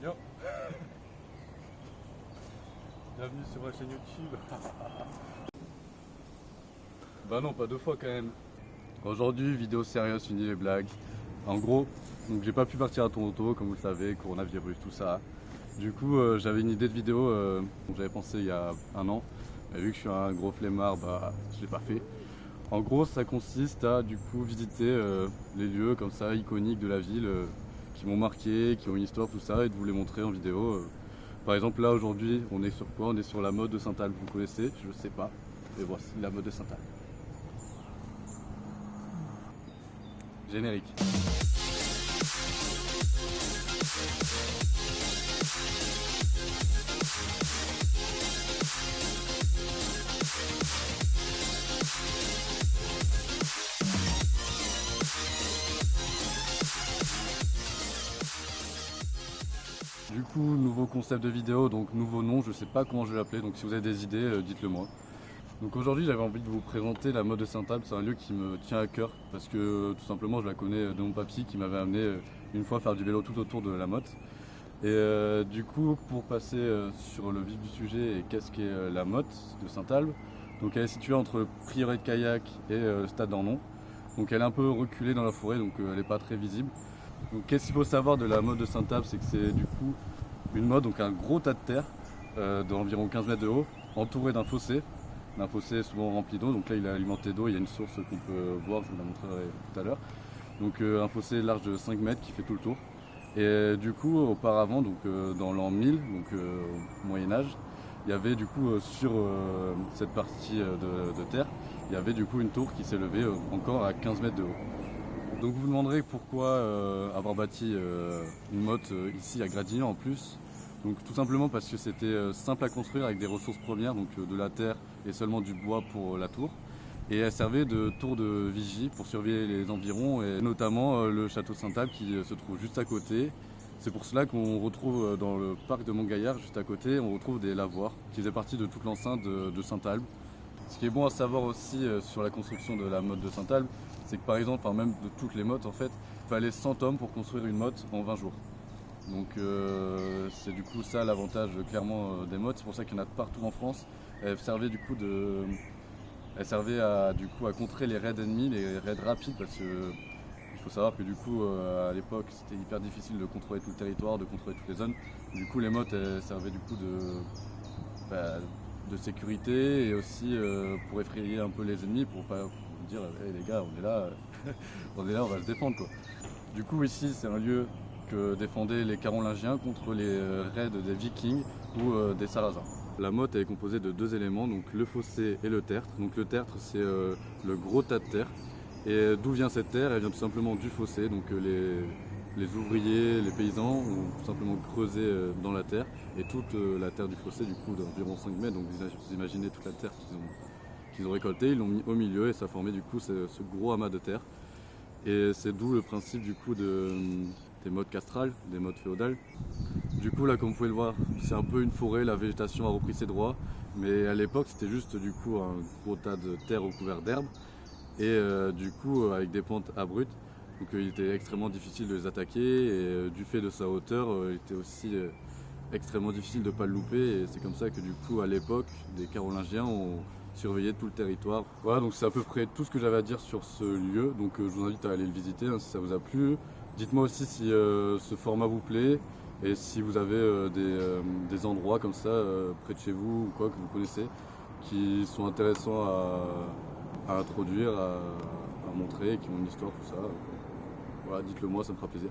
Yo. Bienvenue sur ma chaîne YouTube. Bah non, pas deux fois quand même. Aujourd'hui, vidéo sérieuse, fini les blagues. En gros, donc j'ai pas pu partir à Toronto, comme vous le savez, coronavirus, tout ça. Du coup, j'avais une idée de vidéo dont j'avais pensé il y a un an. Et vu que je suis un gros flemmard, bah je l'ai pas fait. En gros, ça consiste à du coup visiter les lieux comme ça iconiques de la ville qui m'ont marqué, qui ont une histoire, tout ça, et de vous les montrer en vidéo. Par exemple, là aujourd'hui, on est sur quoi? On est sur la mode de Saint-Albe. Vous connaissez? Je sais pas. Et voici la mode de Saint-Albe. Générique. Du coup, nouveau concept de vidéo, donc nouveau nom, je sais pas comment je vais l'appeler, donc si vous avez des idées, dites-le moi. Donc aujourd'hui, j'avais envie de vous présenter la mode de Saint-Albe. C'est un lieu qui me tient à cœur parce que tout simplement, je la connais de mon papy qui m'avait amené une fois faire du vélo tout autour de la Motte. Et du coup, pour passer sur le vif du sujet et qu'est-ce qu'est la Motte de Saint-Albe, donc elle est située entre le prieuré de Caillac et le stade d'Ornon. Donc elle est un peu reculée dans la forêt, donc elle n'est pas très visible. Donc qu'est-ce qu'il faut savoir de la Motte de Saint-Albe, c'est que c'est du coup une motte, donc un gros tas de terre d'environ 15 mètres de haut, entouré d'un fossé souvent rempli d'eau. Donc là il est alimenté d'eau, il y a une source qu'on peut voir, je vous la montrerai tout à l'heure. Donc un fossé large de 5 mètres qui fait tout le tour. Et du coup auparavant, donc dans l'an 1000, donc au Moyen-Âge, il y avait du coup sur cette partie de terre, il y avait du coup une tour qui s'est levée encore à 15 mètres de haut. Donc vous vous demanderez pourquoi avoir bâti une motte ici à Gradignan en plus. Donc tout simplement parce que c'était simple à construire avec des ressources premières, donc de la terre et seulement du bois pour la tour. Et elle servait de tour de vigie pour surveiller les environs et notamment le château de Saint-Albe qui se trouve juste à côté. C'est pour cela qu'on retrouve dans le parc de Montgaillard, juste à côté, on retrouve des lavoirs qui faisaient partie de toute l'enceinte de Saint-Albe. Ce qui est bon à savoir aussi sur la construction de la motte de Saint-Albe, c'est que par exemple, enfin même de toutes les mottes en fait, il fallait 100 hommes pour construire une motte en 20 jours. Donc c'est du coup ça l'avantage clairement des mottes, c'est pour ça qu'il y en a partout en France. Elles servaient du coup à contrer les raids ennemis, les raids rapides, parce que il faut savoir que du coup à l'époque c'était hyper difficile de contrôler tout le territoire, de contrôler toutes les zones. Du coup les mottes elles servaient du coup de sécurité et aussi pour effrayer un peu les ennemis, pour pas dire hey, les gars on est là, on va se défendre quoi. Du coup ici c'est un lieu que défendaient les Carolingiens contre les raids des Vikings ou des Sarrasins. La motte est composée de deux éléments, donc le fossé et le tertre. Donc le tertre c'est le gros tas de terre. Et d'où vient cette terre? Elle vient tout simplement du fossé. Donc les ouvriers, les paysans ont tout simplement creusé dans la terre. Et toute la terre du fossé, du coup d'environ 5 mètres, donc vous imaginez toute la terre qu'ils ont récoltée, ils l'ont mis au milieu et ça formait du coup ce gros amas de terre. Et c'est d'où le principe du coup des mottes castrales, des mottes féodales. Du coup là comme vous pouvez le voir, c'est un peu une forêt, la végétation a repris ses droits, mais à l'époque c'était juste du coup un gros tas de terre recouvert d'herbe et du coup avec des pentes abruptes, donc il était extrêmement difficile de les attaquer et du fait de sa hauteur, il était aussi extrêmement difficile de ne pas le louper et c'est comme ça que du coup à l'époque des Carolingiens ont surveillé tout le territoire. Voilà, donc c'est à peu près tout ce que j'avais à dire sur ce lieu, donc je vous invite à aller le visiter si ça vous a plu. Dites-moi aussi si ce format vous plaît et si vous avez des endroits comme ça près de chez vous ou quoi que vous connaissez qui sont intéressants à introduire, à montrer, qui ont une histoire, tout ça. Voilà, dites-le moi, ça me fera plaisir.